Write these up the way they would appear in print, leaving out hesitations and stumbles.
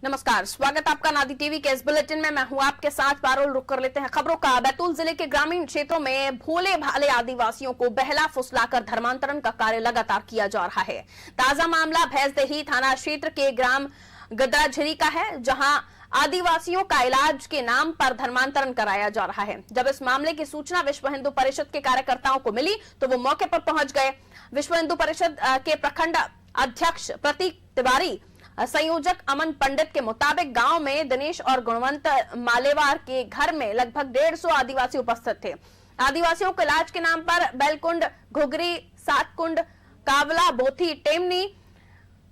नमस्कार, स्वागत आपका नादी टीवी के इस बुलेटिन में। मैं हूं आपके साथ पारुल। रुक कर लेते हैं खबरों का। बैतूल जिले के ग्रामीण क्षेत्रों में भोले भाले आदिवासियों को बहला फुसलाकर धर्मांतरण का कार्य लगातार किया जा रहा है। ताजा मामला भैंसदेही थाना क्षेत्र के ग्राम गदराझरी का है, जहां आदिवासियों का इलाज के नाम पर धर्मांतरण कराया जा रहा है। जब इस मामले की सूचना विश्व हिंदू परिषद के कार्यकर्ताओं को मिली तो वो मौके पर पहुंच गए। विश्व हिंदू परिषद के प्रखंड अध्यक्ष प्रतीक तिवारी, संयोजक अमन पंडित के मुताबिक गांव में दिनेश और गुणवंत मालेवार के घर में लगभग 150 आदिवासी उपस्थित थे। आदिवासियों के इलाज के नाम पर बैलकुंड, घुघरी, सातकुंड, कावला, बोथी, टेमनी,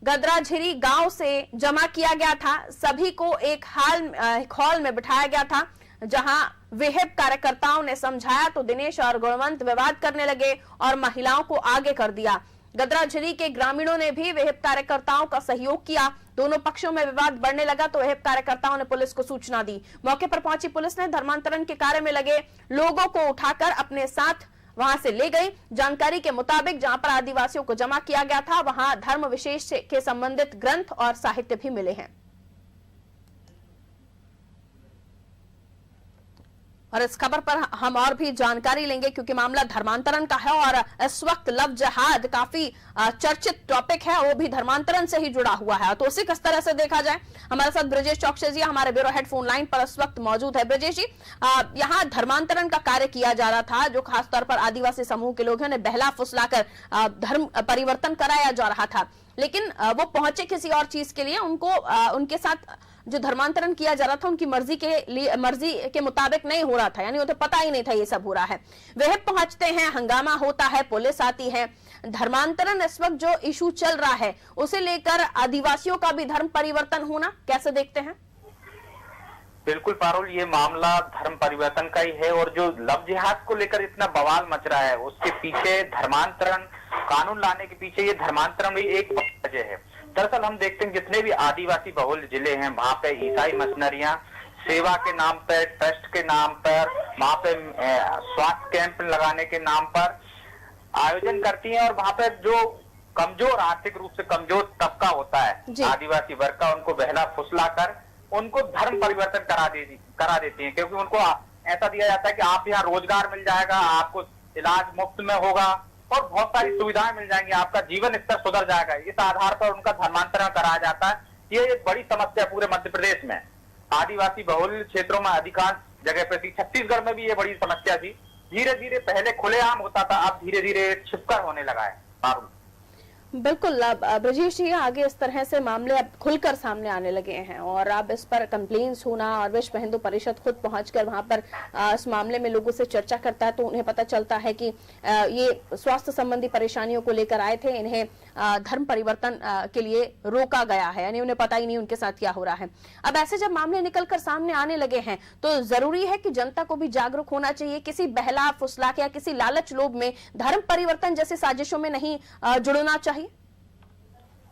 गदराझरी गांव से जमा किया गया था। सभी को एक हॉल में बिठाया गया था, जहां विहिप कार्यकर्ताओं ने समझाया तो दिनेश और गुणवंत विवाद करने लगे और महिलाओं को आगे कर दिया। गदराझरी के ग्रामीणों ने भी विहिप कार्यकर्ताओं का सहयोग किया। दोनों पक्षों में विवाद बढ़ने लगा तो विहिप कार्यकर्ताओं ने पुलिस को सूचना दी। मौके पर पहुंची पुलिस ने धर्मांतरण के कार्य में लगे लोगों को उठाकर अपने साथ वहां से ले गई। जानकारी के मुताबिक जहां पर आदिवासियों को जमा किया गया था वहां धर्म विशेष के संबंधित ग्रंथ और साहित्य भी मिले हैं। और इस खबर पर हम और भी जानकारी लेंगे, क्योंकि मामला धर्मांतरण का है और इस वक्त लव जिहाद काफी चर्चित टॉपिक है, वो भी धर्मांतरण से ही जुड़ा हुआ है। तो उसी किस तरह से देखा जाए, हमारे साथ ब्रजेश चौकसे जी हमारे ब्यूरो हेड फोन लाइन पर इस वक्त मौजूद है। ब्रजेश जी, यहाँ धर्मांतरण का कार्य किया जा रहा था, जो खासतौर पर आदिवासी समूह के लोग हैं, बहला फुसलाकर धर्म परिवर्तन कराया जा रहा था, लेकिन वो पहुंचे किसी और चीज के लिए। उनको उनके साथ जो धर्मांतरण किया जा रहा था उनकी मर्जी के मुताबिक नहीं हो रहा था, यानी उन्हें पता ही नहीं था ये सब हो रहा है। वह पहुंचते हैं, हंगामा होता है, पुलिस आती है। धर्मांतरण इस वक्त जो इशू चल रहा है उसे लेकर आदिवासियों का भी धर्म परिवर्तन होना कैसे देखते हैं? बिल्कुल पारुल, ये मामला धर्म परिवर्तन का ही है और जो लव जिहाद को लेकर इतना बवाल मच रहा है उसके पीछे धर्मांतरण कानून लाने के पीछे ये धर्मांतरण भी एक वजह है। दरअसल हम देखते हैं जितने भी आदिवासी बहुल जिले हैं वहां पे ईसाई मशीनरियां सेवा के नाम पर, ट्रस्ट के नाम पर, वहां पे स्वास्थ्य कैंप लगाने के नाम पर आयोजन करती हैं और वहां पे जो कमजोर, आर्थिक रूप से कमजोर तबका होता है आदिवासी वर्ग का, उनको बहला फुसला कर उनको धर्म परिवर्तन करा देती हैं, क्योंकि उनको ऐसा दिया जाता है कि आप यहाँ रोजगार मिल जाएगा, आपको इलाज मुफ्त में होगा और बहुत सारी सुविधाएं मिल जाएंगी, आपका जीवन स्तर सुधर जाएगा। इस आधार पर उनका धर्मांतरण कराया जाता है। ये एक बड़ी समस्या पूरे मध्य प्रदेश में, आदिवासी बहुल क्षेत्रों में अधिकांश जगह पर थी। छत्तीसगढ़ में भी ये बड़ी समस्या थी। धीरे धीरे पहले खुलेआम होता था, अब धीरे धीरे छिपकर होने लगा है। बिल्कुल ब्रजेश जी, आगे इस तरह से मामले अब खुलकर सामने आने लगे हैं और अब इस पर कंप्लेंट्स होना और विश्व हिंदू परिषद खुद पहुंचकर वहां पर इस मामले में लोगों से चर्चा करता है तो उन्हें पता चलता है कि ये स्वास्थ्य संबंधी परेशानियों को लेकर आए थे, इन्हें धर्म परिवर्तन के लिए रोका गया है, यानी उन्हें पता ही नहीं उनके साथ क्या हो रहा है। अब ऐसे जब मामले निकलकर सामने आने लगे हैं तो जरूरी है कि जनता को भी जागरूक होना चाहिए। किसी बहला फुसला या किसी लालच लोभ में धर्म परिवर्तन जैसी साजिशों में नहीं जुड़ना चाहिए।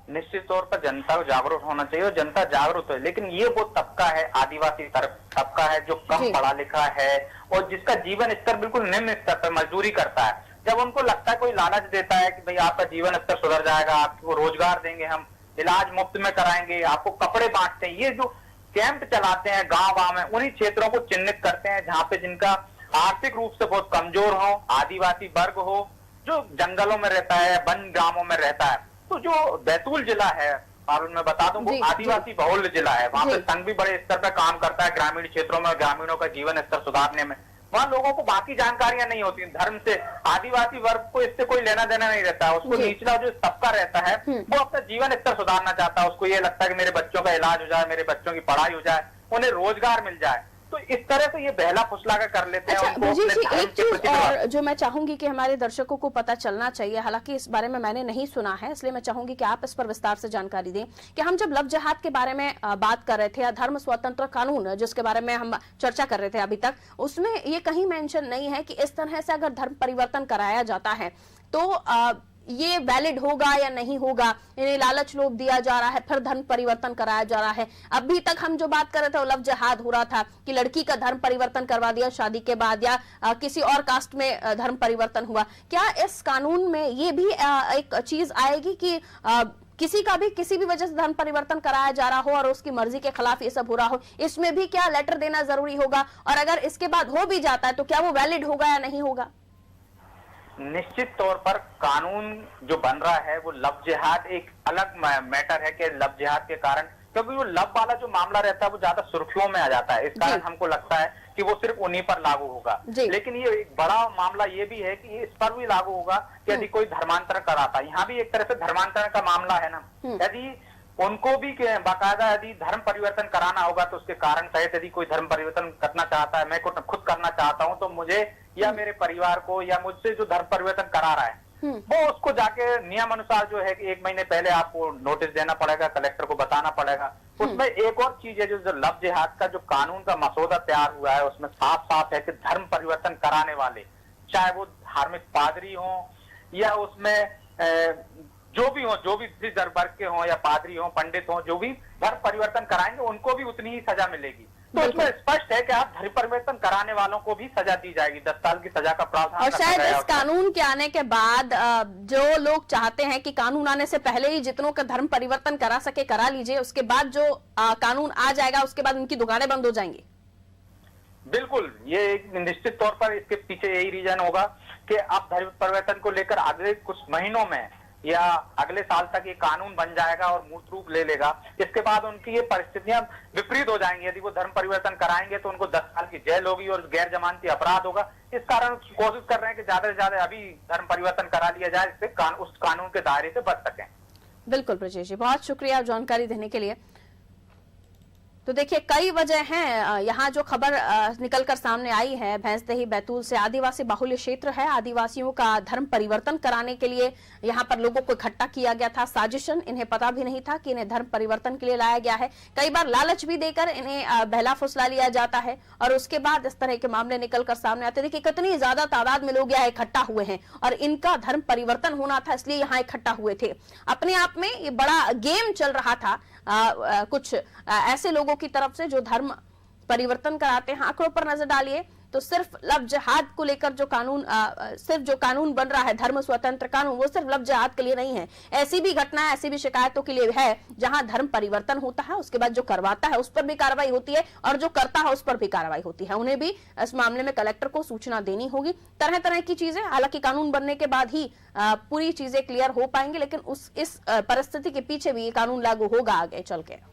निश्चित तौर पर जनता को जागरूक होना चाहिए और जनता जागरूक है, लेकिन ये वो तबका है, आदिवासी तबका है जो कम पढ़ा लिखा है और जिसका जीवन स्तर बिल्कुल निम्न स्तर पर मजदूरी करता है। जब उनको लगता है, कोई लालच देता है कि भाई आपका जीवन स्तर सुधर जाएगा, आपको रोजगार देंगे, हम इलाज मुफ्त में कराएंगे, आपको कपड़े बांटते हैं, ये जो कैंप चलाते हैं गाँव में, उन्हीं क्षेत्रों को चिन्हित करते हैं जहाँ पे जिनका आर्थिक रूप से बहुत कमजोर हो, आदिवासी वर्ग हो, जो जंगलों में रहता है, वन ग्रामों में रहता है। तो जो बैतूल जिला है, पारुल मैं बता दूं, वो आदिवासी बहुल जिला है। वहाँ पे संघ भी बड़े स्तर पर काम करता है ग्रामीण क्षेत्रों में, ग्रामीणों का जीवन स्तर सुधारने में। वहाँ लोगों को बाकी जानकारियां नहीं होती धर्म से। आदिवासी वर्ग को इससे कोई लेना देना नहीं रहता है। उसको निचला जो तबका रहता है वो अपना जीवन स्तर सुधारना चाहता है। उसको ये लगता है कि मेरे बच्चों का इलाज हो जाए, मेरे बच्चों की पढ़ाई हो जाए, उन्हें रोजगार मिल जाए। तो इस तरह से ये बहला फुसला कर लेते हैं। अच्छा, एक चीज और जो मैं चाहूंगी कि हमारे दर्शकों को पता चलना चाहिए, हालांकि इस बारे में मैंने नहीं सुना है, इसलिए मैं चाहूंगी कि आप इस पर विस्तार से जानकारी दें कि हम जब लव जिहाद के बारे में बात कर रहे थे या धर्म स्वतंत्र कानून जिसके बारे में हम चर्चा कर रहे थे अभी तक, उसमें ये कहीं मेंशन नहीं है कि इस तरह से अगर धर्म परिवर्तन कराया जाता है तो ये वैलिड होगा या नहीं होगा। इन्हें लालच लोभ दिया जा रहा है, फिर धर्म परिवर्तन कराया जा रहा है। अभी तक हम जो बात कर रहे थे वो लव जिहाद हो रहा था कि लड़की का धर्म परिवर्तन करवा दिया शादी के बाद या किसी और कास्ट में धर्म परिवर्तन हुआ। क्या इस कानून में ये भी एक चीज आएगी कि किसी का भी किसी भी वजह से धर्म परिवर्तन कराया जा रहा हो और उसकी मर्जी के खिलाफ ये सब हो रहा हो, इसमें भी क्या लेटर देना जरूरी होगा? और अगर इसके बाद हो भी जाता है तो क्या वो वैलिड होगा या नहीं होगा? निश्चित तौर पर कानून जो बन रहा है वो लव जिहाद एक अलग मैटर है कि लव जिहाद के कारण, क्योंकि वो लव वाला जो मामला रहता है वो ज्यादा सुर्खियों में आ जाता है, इस कारण हमको लगता है कि वो सिर्फ उन्हीं पर लागू होगा। लेकिन ये एक बड़ा मामला ये भी है कि इस पर भी लागू होगा कि यदि कोई धर्मांतरण कराता है, यहाँ भी एक तरह से धर्मांतरण का मामला है ना, यदि उनको भी बाकायदा यदि धर्म परिवर्तन कराना होगा तो उसके कारण सहित यदि कोई धर्म परिवर्तन करना चाहता है, मैं खुद करना चाहता हूं, तो मुझे या मेरे परिवार को या मुझसे जो धर्म परिवर्तन करा रहा है वो उसको जाके नियम अनुसार जो है कि 1 महीने पहले आपको नोटिस देना पड़ेगा, कलेक्टर को बताना पड़ेगा। उसमें एक और चीज है, जो लव जिहाद का जो कानून का मसौदा तैयार हुआ है उसमें साफ साफ है कि धर्म परिवर्तन कराने वाले, चाहे वो धार्मिक पादरी हो या उसमें जो भी धर्म वर्ग के हों या पादरी हों, पंडित हों, जो भी धर्म परिवर्तन कराएंगे उनको भी उतनी ही सजा मिलेगी। तो इसमें स्पष्ट है कि आप धर्म परिवर्तन कराने वालों को भी सजा दी जाएगी, 10 साल की सजा का प्रावधान। और शायद इस कानून के आने के बाद जो लोग चाहते हैं कि कानून आने से पहले ही जितनों का धर्म परिवर्तन करा सके करा लीजिए, उसके बाद जो कानून आ जाएगा उसके बाद उनकी दुकानें बंद हो जाएंगी। बिल्कुल, ये एक निश्चित तौर पर इसके पीछे यही रीजन होगा कि आप धर्म परिवर्तन को लेकर अगले कुछ महीनों में या अगले साल तक ये कानून बन जाएगा और मूर्त रूप ले लेगा। इसके बाद उनकी ये परिस्थितियां विपरीत हो जाएंगी। यदि वो धर्म परिवर्तन कराएंगे तो उनको 10 साल की जेल होगी और गैर जमानती अपराध होगा। इस कारण कोशिश कर रहे हैं कि ज्यादा से ज्यादा अभी धर्म परिवर्तन करा लिया जाए, जिससे उस कानून के दायरे से बच सकें। बिल्कुल ब्रजेश जी, बहुत शुक्रिया जानकारी देने के लिए। तो देखिए, कई वजह हैं। यहाँ जो खबर निकलकर सामने आई है भैंसदेही बैतूल से, आदिवासी बाहुल्य क्षेत्र है। आदिवासियों का धर्म परिवर्तन कराने के लिए यहाँ पर लोगों को इकट्ठा किया गया था, साजिशन। इन्हें पता भी नहीं था कि इन्हें धर्म परिवर्तन के लिए लाया गया है। कई बार लालच भी देकर इन्हें बहला फुसला लिया जाता है और उसके बाद इस तरह के मामले निकलकर सामने आते। देखिए कितनी ज्यादा तादाद में लोग यहाँ इकट्ठा हुए हैं और इनका धर्म परिवर्तन होना था, इसलिए यहाँ इकट्ठा हुए थे। अपने आप में ये बड़ा गेम चल रहा था कुछ ऐसे लोगों की तरफ से जो धर्म परिवर्तन कराते हैं। आंकड़ों पर नजर डालिए तो सिर्फ लव जिहाद को लेकर जो कानून सिर्फ जो कानून बन रहा है, धर्म स्वतंत्र कानून, वो सिर्फ लव जिहाद के लिए नहीं है। ऐसी भी घटनाएं, ऐसी भी शिकायतों के लिए है जहां धर्म परिवर्तन होता है, उसके बाद जो करवाता है उस पर भी कार्रवाई होती है और जो करता है उस पर भी कार्रवाई होती है। उन्हें भी इस मामले में कलेक्टर को सूचना देनी होगी। तरह तरह की चीजें, हालांकि कानून बनने के बाद ही पूरी चीजें क्लियर हो पाएंगी, लेकिन इस परिस्थिति के पीछे भी ये कानून लागू होगा आगे चल के।